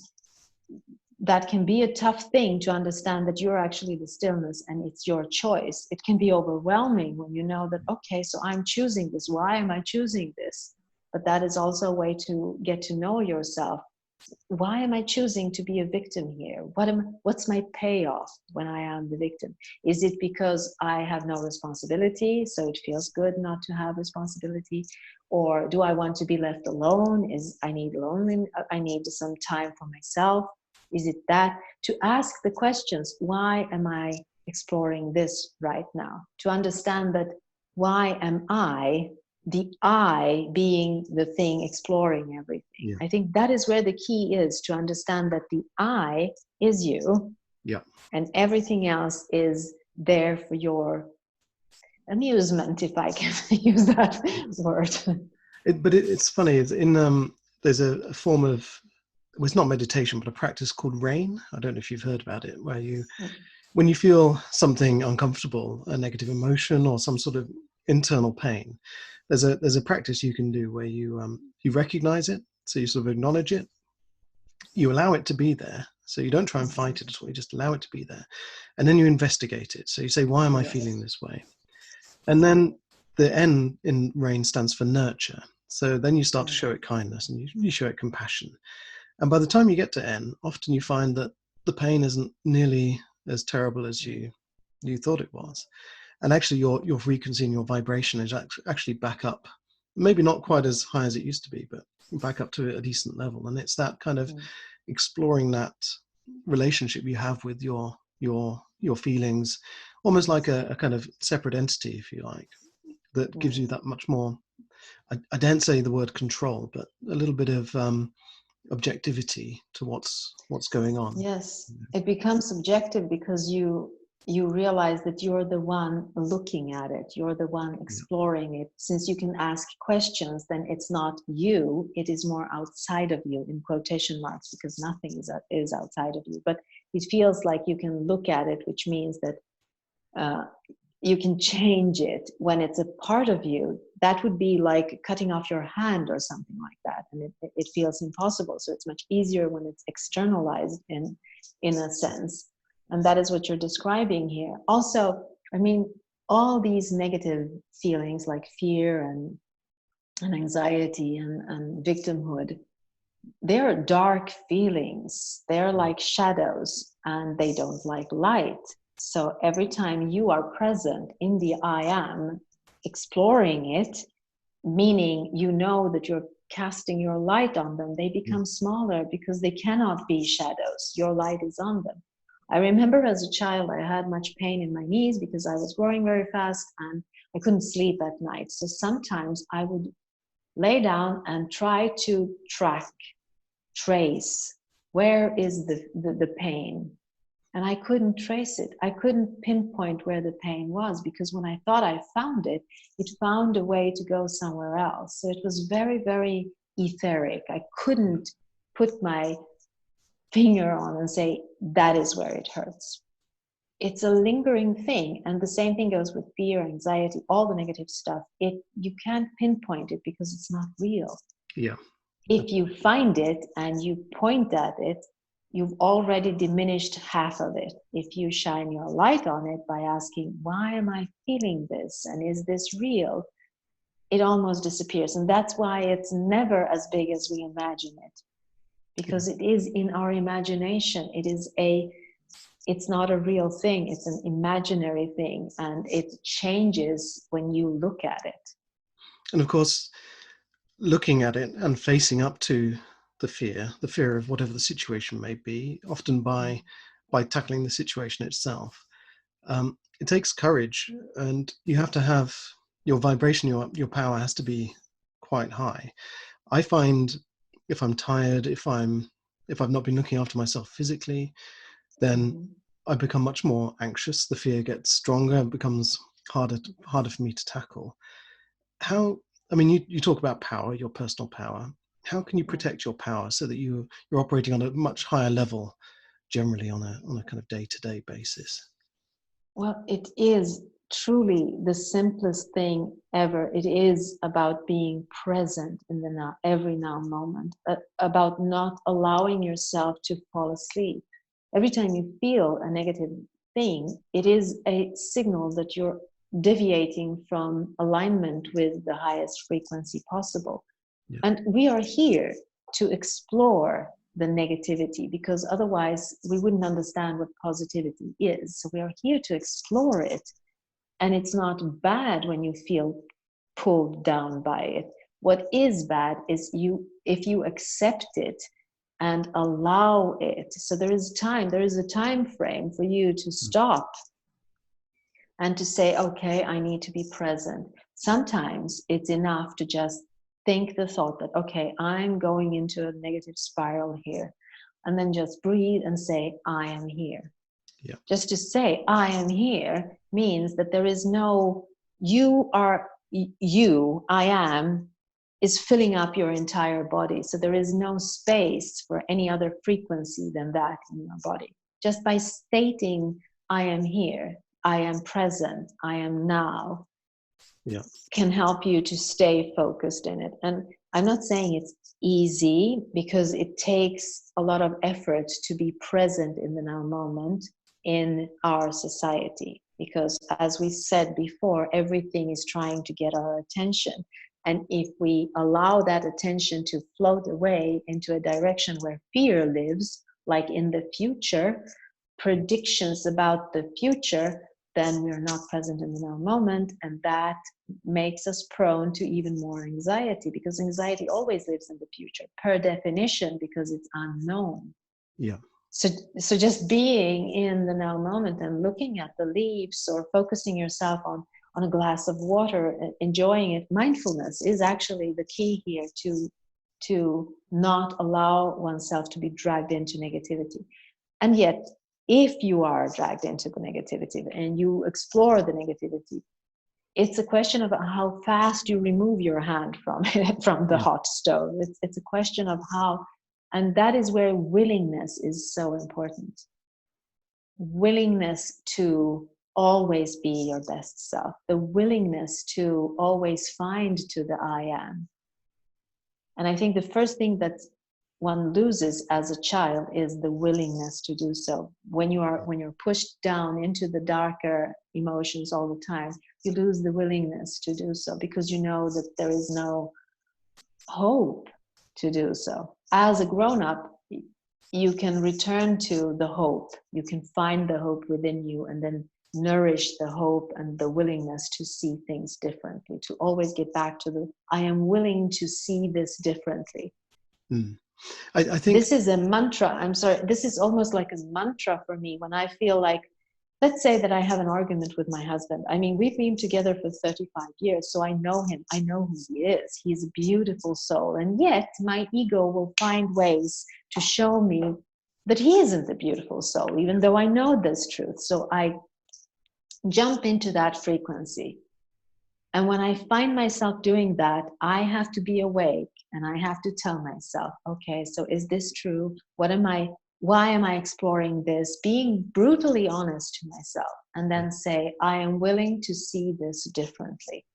that can be a tough thing to understand, that you're actually the stillness and it's your choice. It can be overwhelming when you know that, okay, so I'm choosing this. Why am I choosing this? But that is also a way to get to know yourself. Why am I choosing to be a victim here? What's my payoff when I am the victim? Is it because I have no responsibility, so it feels good not to have responsibility? Or do I want to be left alone? I need some time for myself? Is it that? To ask the questions, why am I exploring this right now? To understand that, why am I, the I being the thing exploring everything? Yeah. I think that is where the key is, to understand that the I is you. Yeah. And everything else is there for your amusement, if I can use that word. It's funny. It's there's a form of, well, it's not meditation, but a practice called rain. I don't know if you've heard about it, where when you feel something uncomfortable, a negative emotion or some sort of internal pain, there's a practice you can do where you recognize it, so you sort of acknowledge it, you allow it to be there, so you don't try and fight it at all, you just allow it to be there, and then you investigate it. So you say, why am I feeling this way? And then the N in rain stands for nurture. So then you start to show it kindness, and you show it compassion. And by the time you get to N, often you find that the pain isn't nearly as terrible as you thought it was. And actually your frequency and your vibration is actually back up, maybe not quite as high as it used to be, but back up to a decent level. And it's that kind of exploring that relationship you have with your feelings, almost like a kind of separate entity, if you like, that gives you that much more, I don't say the word control, but a little bit of objectivity to what's going on. Yes, it becomes subjective because you realize that you're the one looking at it, you're the one exploring it. Since you can ask questions, then it's not you, it is more outside of you, in quotation marks, because nothing is outside of you. But it feels like you can look at it, which means that you can change it when it's a part of you. That would be like cutting off your hand or something like that, and it feels impossible. So it's much easier when it's externalized in a sense. And that is what you're describing here. Also, I mean, all these negative feelings like fear and anxiety and victimhood, they're dark feelings. They're like shadows, and they don't like light. So every time you are present in the I am, exploring it, meaning you know that you're casting your light on them, they become smaller because they cannot be shadows. Your light is on them. I remember as a child, I had much pain in my knees because I was growing very fast and I couldn't sleep at night. So sometimes I would lay down and try to trace, where is the pain? And I couldn't trace it. I couldn't pinpoint where the pain was, because when I thought I found it, it found a way to go somewhere else. So it was very, very etheric. I couldn't put my finger on and say, that is where it hurts. It's a lingering thing. And the same thing goes with fear, anxiety, all the negative stuff. You can't pinpoint it because it's not real. Yeah. If you find it and you point at it, you've already diminished half of it. If you shine your light on it by asking, why am I feeling this? And is this real? It almost disappears. And that's why it's never as big as we imagine it. Because it is in our imagination. It's not a real thing. It's an imaginary thing. And it changes when you look at it. And of course, looking at it and facing up to the fear of whatever the situation may be, often by tackling the situation itself, it takes courage, and you have to have your vibration, your power has to be quite high. I find if I'm tired, if I've not been looking after myself physically, then I become much more anxious. The fear gets stronger and becomes harder for me to tackle. I mean, you talk about power, your personal power. How can you protect your power so that you're operating on a much higher level, generally on a kind of day-to-day basis? Well, it is truly the simplest thing ever. It is about being present in the now, every now moment, about not allowing yourself to fall asleep. every time you feel a negative thing, it is a signal that you're deviating from alignment with the highest frequency possible. Yeah. And we are here to explore the negativity, because otherwise we wouldn't understand what positivity is. So we are here to explore it. And it's not bad when you feel pulled down by it. What is bad is if you accept it and allow it. So there is a time frame for you to stop and to say, okay, I need to be present. Sometimes it's enough to just think the thought that, okay, I'm going into a negative spiral here. And then just breathe and say, I am here. Yeah. Just to say, I am here means that there is no, I am, is filling up your entire body. So there is no space for any other frequency than that in your body. Just by stating, I am here, I am present, I am now, Yeah. can help you to stay focused in it. And I'm not saying it's easy, because it takes a lot of effort to be present in the now moment in our society, because as we said before, everything is trying to get our attention. And if we allow that attention to float away into a direction where fear lives, like in the future, predictions about the future, then we're not present in the now moment, and that makes us prone to even more anxiety, because anxiety always lives in the future, per definition, because it's unknown. Yeah. So just being in the now moment and looking at the leaves, or focusing yourself on a glass of water, enjoying it, mindfulness is actually the key here to not allow oneself to be dragged into negativity. And yet, if you are dragged into the negativity and you explore the negativity, it's a question of how fast you remove your hand from the hot stove. It's a question of how, and that is where willingness is so important. Willingness to always be your best self, the willingness to always find to the I am. And I think the first thing that one loses as a child is the willingness to do so. When you're pushed down into the darker emotions all the time, you lose the willingness to do so, because you know that there is no hope to do so. As a grown-up, you can return to the hope. You can find the hope within you, and then nourish the hope and the willingness to see things differently, to always get back to the, I am willing to see this differently. I think this is a mantra. I'm sorry. This is almost like a mantra for me when I feel like, let's say that I have an argument with my husband. I mean, we've been together for 35 years, so I know him. I know who he is. He's a beautiful soul. And yet my ego will find ways to show me that he isn't a beautiful soul, even though I know this truth. So I jump into that frequency. And when I find myself doing that, I have to be awake, and I have to tell myself, okay, so is this true? Why am I exploring this? Being brutally honest to myself, and then say, I am willing to see this differently.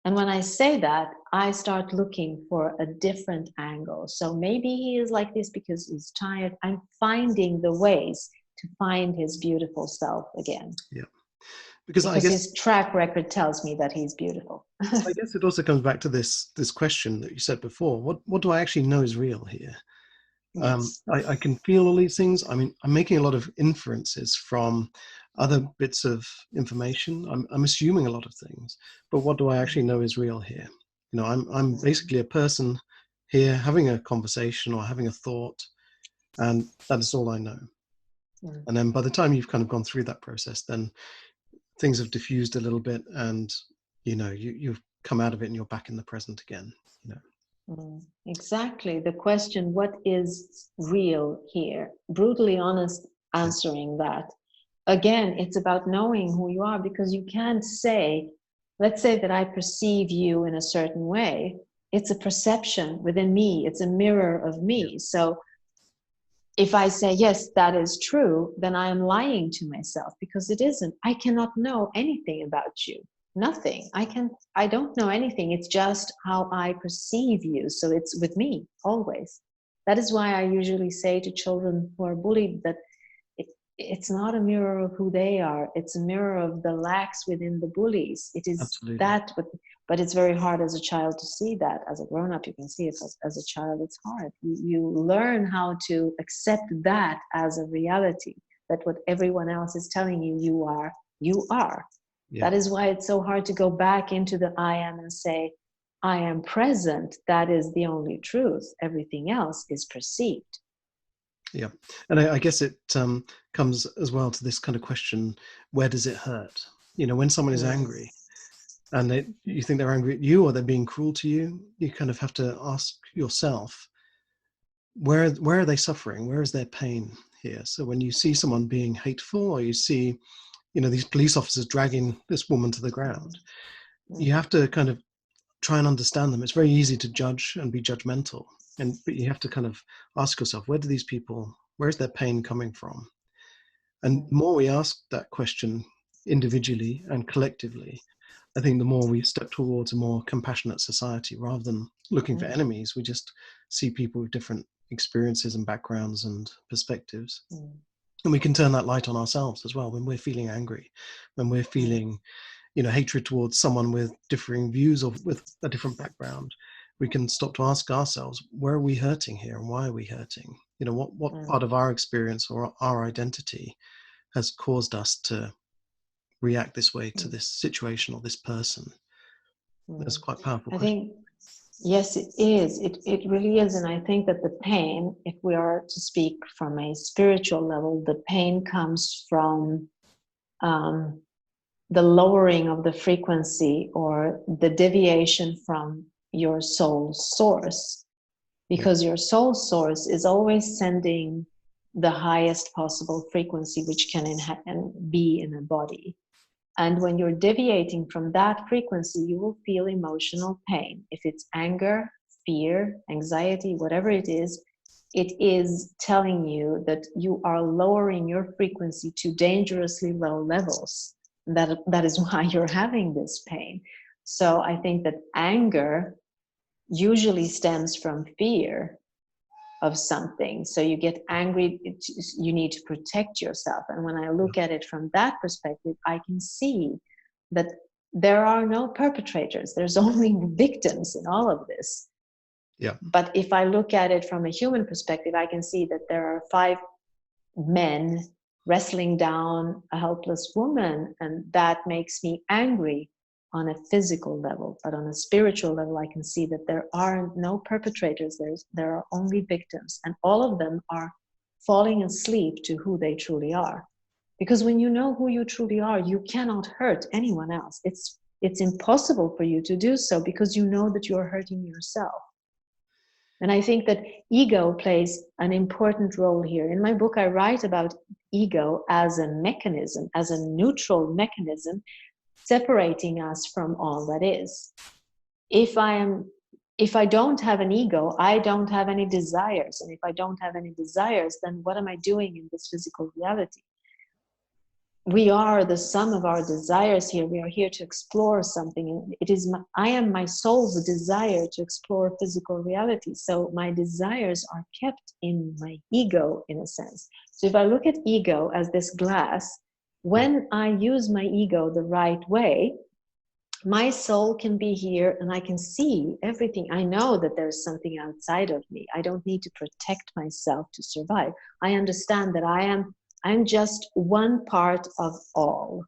And when I say that, I start looking for a different angle. So maybe he is like this because he's tired. I'm finding the ways to find his beautiful self again. Yeah. Because I Because guess his track record tells me that he's beautiful. I guess it also comes back to this question that you said before. What do I actually know is real here? Yes. I can feel all these things. I mean, I'm making a lot of inferences from other bits of information. I'm assuming a lot of things, but what do I actually know is real here? You know, I'm basically a person here having a conversation or having a thought, and that is all I know. And then by the time you've kind of gone through that process, then things have diffused a little bit, and you know, you've come out of it and you're back in the present again, you know. Exactly. The question, what is real here? Brutally honest answering that. Again, it's about knowing who you are, because you can't say, let's say that I perceive you in a certain way. It's a perception within me. It's a mirror of me. Yeah. So if I say, yes, that is true, then I am lying to myself, because it isn't. I cannot know anything about you. Nothing. I don't know anything. It's just how I perceive you. So it's with me always. That is why I usually say to children who are bullied that it's not a mirror of who they are. It's a mirror of the lacks within the bullies. It is Absolutely. that, but it's very hard as a child to see that. As a grown-up, you can see it. As a child, it's hard. You learn how to accept that as a reality, that what everyone else is telling you, you are, you are. Yeah. That is why it's so hard to go back into the I am and say, I am present. That is the only truth. Everything else is perceived. Yeah, and I guess it comes as well to this kind of question: where does it hurt? You know, when someone is angry, and you think they're angry at you or they're being cruel to you, you kind of have to ask yourself, where are they suffering? Where is their pain here? So when you see someone being hateful, or you see, you know, these police officers dragging this woman to the ground, you have to kind of try and understand them. It's very easy to judge and be judgmental, but you have to kind of ask yourself, where's their pain coming from? And the more we ask that question individually and collectively, I think the more we step towards a more compassionate society. Rather than looking for enemies, we just see people with different experiences and backgrounds and perspectives. And we can turn that light on ourselves as well when we're feeling angry, when we're feeling, you know, hatred towards someone with differing views or with a different background. We can stop to ask ourselves, where are we hurting here, and why are we hurting? You know, what part of our experience or our identity has caused us to react this way to this situation or this person? That's quite a powerful I question. think, yes, it is. It really is. And I think that the pain, if we are to speak from a spiritual level, the pain comes from the lowering of the frequency or the deviation from your soul source. Because your soul source is always sending the highest possible frequency which can be in a body. And when you're deviating from that frequency, you will feel emotional pain. If it's anger, fear, anxiety, whatever it is telling you that you are lowering your frequency to dangerously low levels. That is why you're having this pain. So I think that anger usually stems from fear of something. So you get angry, you need to protect yourself. And when I look at it from that perspective, I can see that there are no perpetrators. There's only victims in all of this. Yeah. But if I look at it from a human perspective, I can see that there are 5 men wrestling down a helpless woman, and that makes me angry on a physical level. But on a spiritual level, I can see that there are no perpetrators. There are only victims, and all of them are falling asleep to who they truly are. Because when you know who you truly are, you cannot hurt anyone else. It's impossible for you to do so, because you know that you're hurting yourself. And I think that ego plays an important role here. In my book, I write about ego as a mechanism, as a neutral mechanism, separating us from all that is. If I don't have an ego, I don't have any desires. And if I don't have any desires, then what am I doing in this physical reality? We are the sum of our desires here. We are here to explore something. I am my soul's desire to explore physical reality. So my desires are kept in my ego, in a sense. So if I look at ego as this glass, when I use my ego the right way, my soul can be here and I can see everything. I know that there's something outside of me. I don't need to protect myself to survive. I understand that I'm just one part of all.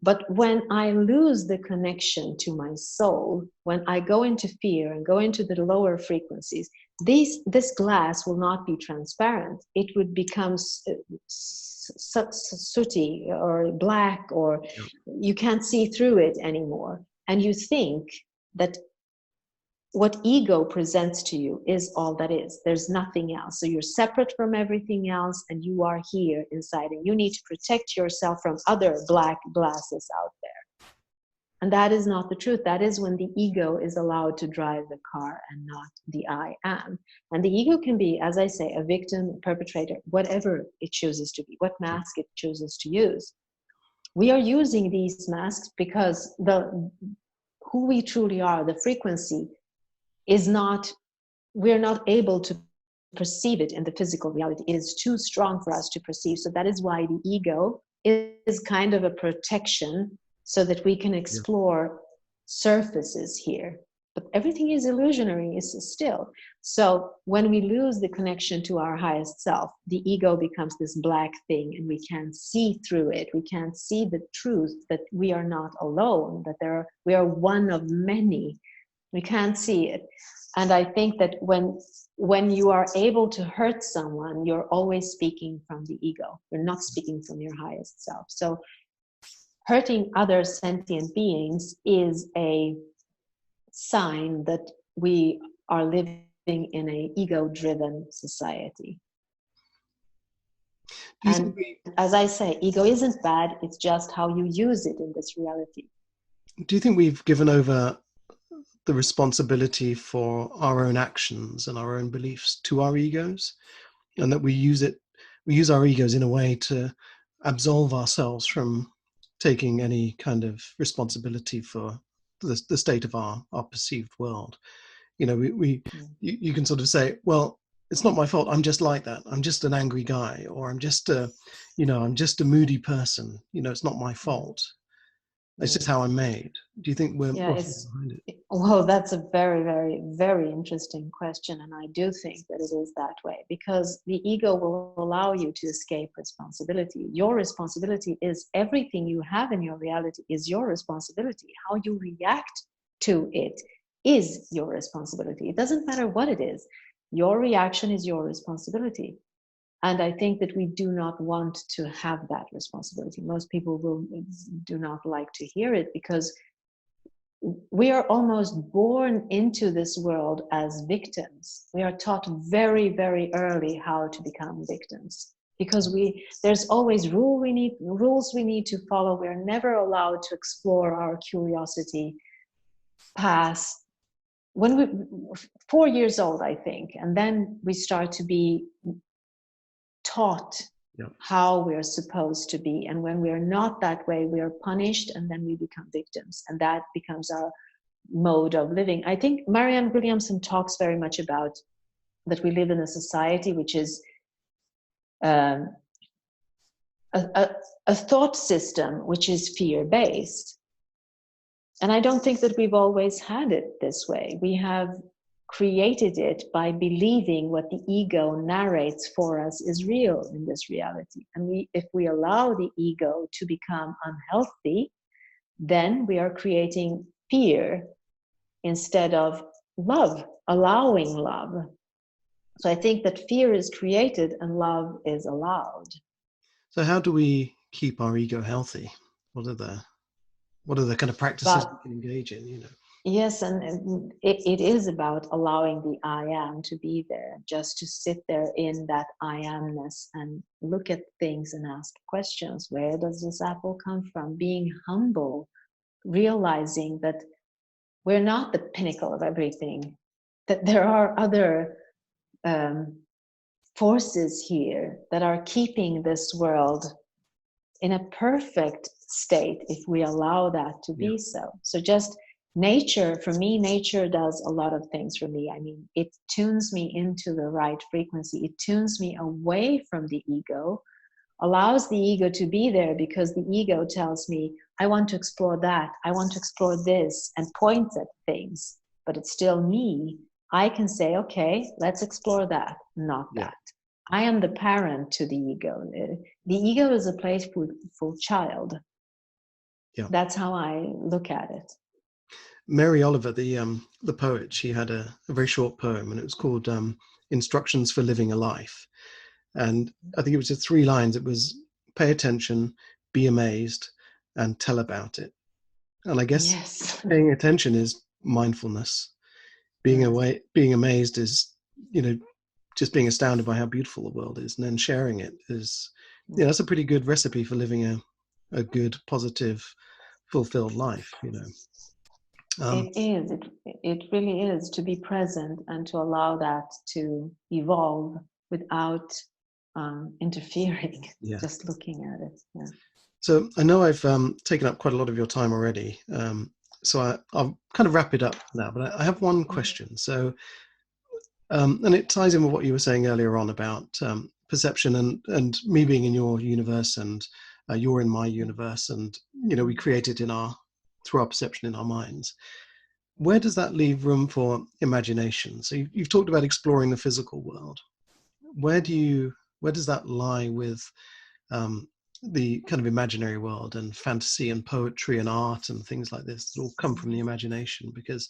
But when I lose the connection to my soul, when I go into fear and go into the lower frequencies, this glass will not be transparent. It would become sooty or black, or you can't see through it anymore. And you think that what ego presents to you is all that is. There's nothing else. So you're separate from everything else, and you are here inside, and you need to protect yourself from other black glasses out there. And that is not the truth. That is when the ego is allowed to drive the car and not the I am. And the ego can be, as I say, a victim, perpetrator, whatever it chooses to be, what mask it chooses to use. We are using these masks because who we truly are, the frequency, is not, we're not able to perceive it in the physical reality. It is too strong for us to perceive. So that is why the ego is kind of a protection so that we can Yeah. explore surfaces here. But everything is illusionary, is still. So when we lose the connection to our highest self, the ego becomes this black thing and we can't see through it. We can't see the truth that we are not alone, that we are one of many. We can't see it. And I think that when you are able to hurt someone, you're always speaking from the ego. You're not speaking from your highest self. So hurting other sentient beings is a sign that we are living in an ego-driven society. And as I say, ego isn't bad, it's just how you use it in this reality. Do you think we've given over the responsibility for our own actions and our own beliefs to our egos, and that we use our egos in a way to absolve ourselves from taking any kind of responsibility for the state of our perceived world? You know, you can sort of say, well, it's not my fault, I'm just like that, I'm just an angry guy, or I'm just a moody person, it's not my fault, it's just how I'm made. Do you think we're behind it? Well, that's a very, very, very interesting question. And I do think that it is that way, because the ego will allow you to escape responsibility. Your responsibility is everything you have in your reality is your responsibility. How you react to it is your responsibility. It doesn't matter what it is. Your reaction is your responsibility. And I think that we do not want to have that responsibility. Most people do not like to hear it, because we are almost born into this world as victims. We are taught very, very early how to become victims, because there's always rules we need to follow. We're never allowed to explore our curiosity past when we're 4 years old, I think, and then we start to be taught how we're supposed to be. And when we're not that way, we are punished, and then we become victims, and that becomes our mode of living. I think Marianne Williamson talks very much about that we live in a society which is a thought system which is fear-based. And I don't think that we've always had it this way. We have created it by believing what the ego narrates for us is real in this reality. And if we allow the ego to become unhealthy, then we are creating fear instead of love, allowing love. So I think that fear is created and love is allowed. So how do we keep our ego healthy? What are the kind of practices we can engage in, Yes, and it is about allowing the I am to be there, just to sit there in that I amness and look at things and ask questions. Where does this apple come from? Being humble, realizing that we're not the pinnacle of everything, that there are other forces here that are keeping this world in a perfect state if we allow that to be so. So just nature, for me, nature does a lot of things for me. I mean, it tunes me into the right frequency. It tunes me away from the ego, allows the ego to be there, because the ego tells me, I want to explore that, I want to explore this, and points at things, but it's still me. I can say, okay, let's explore that, not that. I am the parent to the ego. The ego is a playful child. That's how I look at it. Mary Oliver, the poet, she had a very short poem, and it was called Instructions for Living a Life. And I think it was just 3 lines. It was pay attention, be amazed, and tell about it. And I guess paying attention is mindfulness. Being amazed is, just being astounded by how beautiful the world is. And then sharing it is, that's a pretty good recipe for living a good, positive, fulfilled life, It is. It really is, to be present and to allow that to evolve without interfering, just looking at it. Yeah. So I know I've taken up quite a lot of your time already. So I'll kind of wrap it up now, but I have one question. So And it ties in with what you were saying earlier on about perception and me being in your universe and you're in my universe, and we create it through our perception in our minds. Where does that leave room for imagination? So you've talked about exploring the physical world. Where does that lie with the kind of imaginary world and fantasy and poetry and art and things like this that all come from the imagination? Because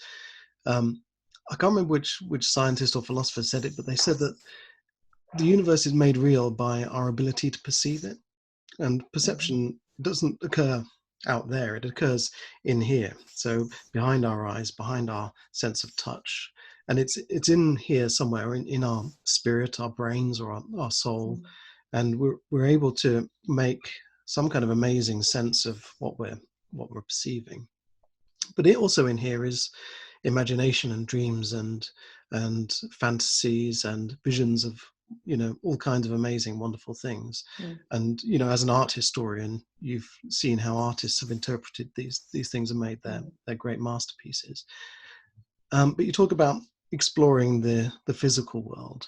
I can't remember which scientist or philosopher said it, but they said that the universe is made real by our ability to perceive it, and perception doesn't occur out there; it occurs in here. So behind our eyes, behind our sense of touch, and it's in here somewhere in our spirit, our brains, or our soul, and we're able to make some kind of amazing sense of what we're perceiving. But it also in here is imagination and dreams and fantasies and visions of all kinds of amazing, wonderful things. And as an art historian, you've seen how artists have interpreted these things and made their great masterpieces. But you talk about exploring the physical world.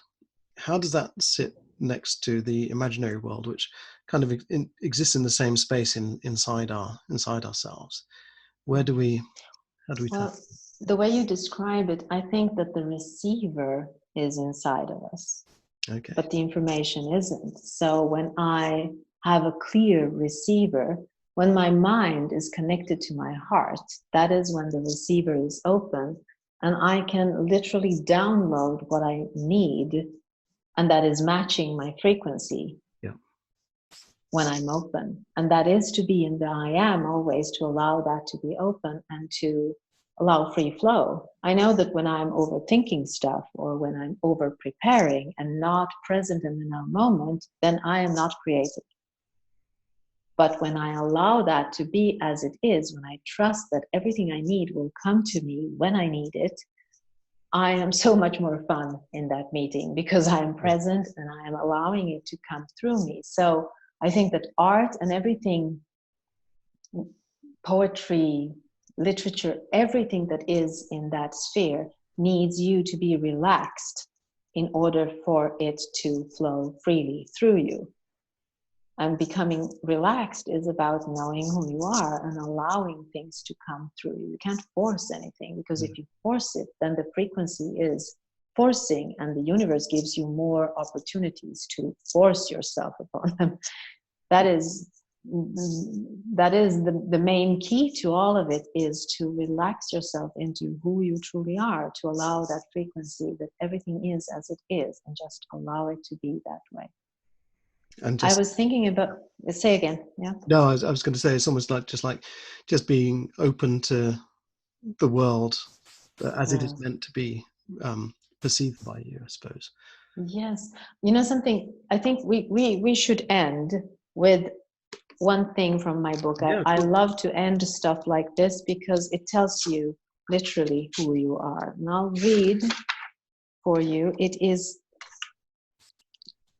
How does that sit next to the imaginary world, which kind of exists in the same space inside ourselves? How do we Well, the way you describe it, I think that the receiver is inside of us, okay, but the information isn't. So when I have a clear receiver, when my mind is connected to my heart, that is when the receiver is open, and I can literally download what I need, and that is matching my frequency. When I'm open, and that is to be in the I am, always to allow that to be open and to allow free flow. I know that when I'm overthinking stuff or when I'm over preparing and not present in the now moment, then I am not creative. But when I allow that to be as it is, when I trust that everything I need will come to me when I need it, I am so much more fun in that meeting because I am present and I am allowing it to come through me. So I think that art and everything, poetry, literature, everything that is in that sphere needs you to be relaxed in order for it to flow freely through you. And becoming relaxed is about knowing who you are and allowing things to come through you. You can't force anything, because if you force it, then the frequency is forcing, and the universe gives you more opportunities to force yourself upon them. That is the main key to all of it, is to relax yourself into who you truly are, to allow that frequency, that everything is as it is, and just allow it to be that way. And I was thinking about, say again, yeah? No, I was going to say, it's almost like just being open to the world as it is meant to be perceived by you, I suppose. Yes. You know something, I think we should end with one thing from my book. I love to end stuff like this because it tells you literally who you are. And I'll read for you. It is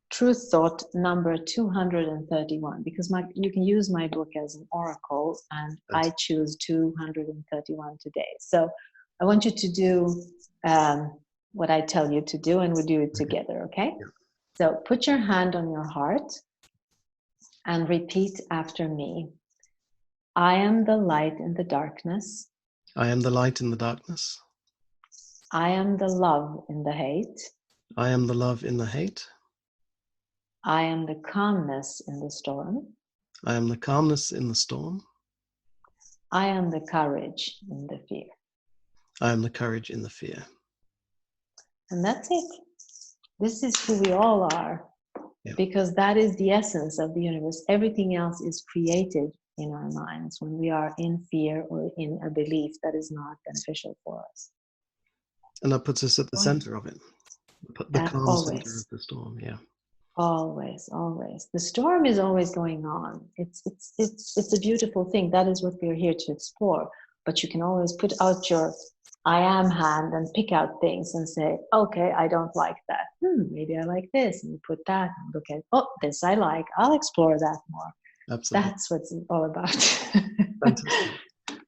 Truth Thought number 231, because you can use my book as an oracle, and I choose 231 today. So I want you to do what I tell you to do, and we'll do it together, okay? Yeah. So put your hand on your heart and repeat after me. I am the light in the darkness. I am the light in the darkness. I am the love in the hate. I am the love in the hate. I am the calmness in the storm. I am the calmness in the storm. I am the courage in the fear. I am the courage in the fear. And that's it. This is who we all are, because that is the essence of the universe. Everything else is created in our minds when we are in fear or in a belief that is not beneficial for us. And that puts us at the center of it. The calm always. center of the storm, yeah. Always, always. The storm is always going on. It's a beautiful thing. That is what we're here to explore. But you can always put out your I am hand and pick out things and say, okay, I don't like that. Maybe I like this. And you put that and look at, oh, this I like. I'll explore that more. Absolutely. That's what it's all about. Fantastic.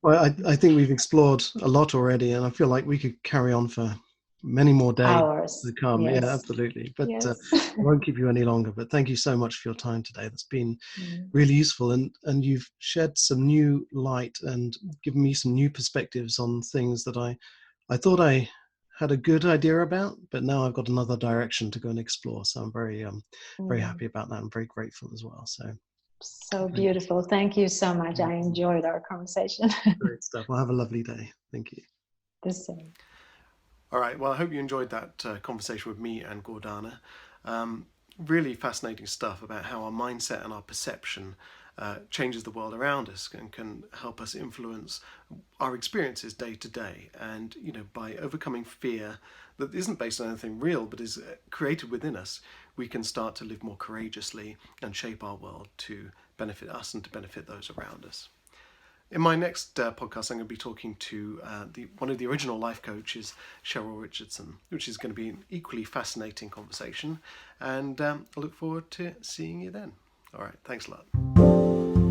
Well, I think we've explored a lot already, and I feel like we could carry on for many more days Hours. to come. Yes. Yeah, absolutely. But Yes. I won't keep you any longer. But thank you so much for your time today. That's been really useful, and you've shed some new light and given me some new perspectives on things that I thought I had a good idea about, but now I've got another direction to go and explore. So I'm very very happy about that. I'm very grateful as well. So beautiful. Thank you so much. I enjoyed our conversation. Great stuff. Well, have a lovely day. Thank you. The same. All right. Well, I hope you enjoyed that conversation with me and Gordana. Really fascinating stuff about how our mindset and our perception changes the world around us and can help us influence our experiences day to day. And, by overcoming fear that isn't based on anything real but is created within us, we can start to live more courageously and shape our world to benefit us and to benefit those around us. In my next podcast, I'm going to be talking to one of the original life coaches, Cheryl Richardson, which is going to be an equally fascinating conversation. And I look forward to seeing you then. All right, thanks a lot.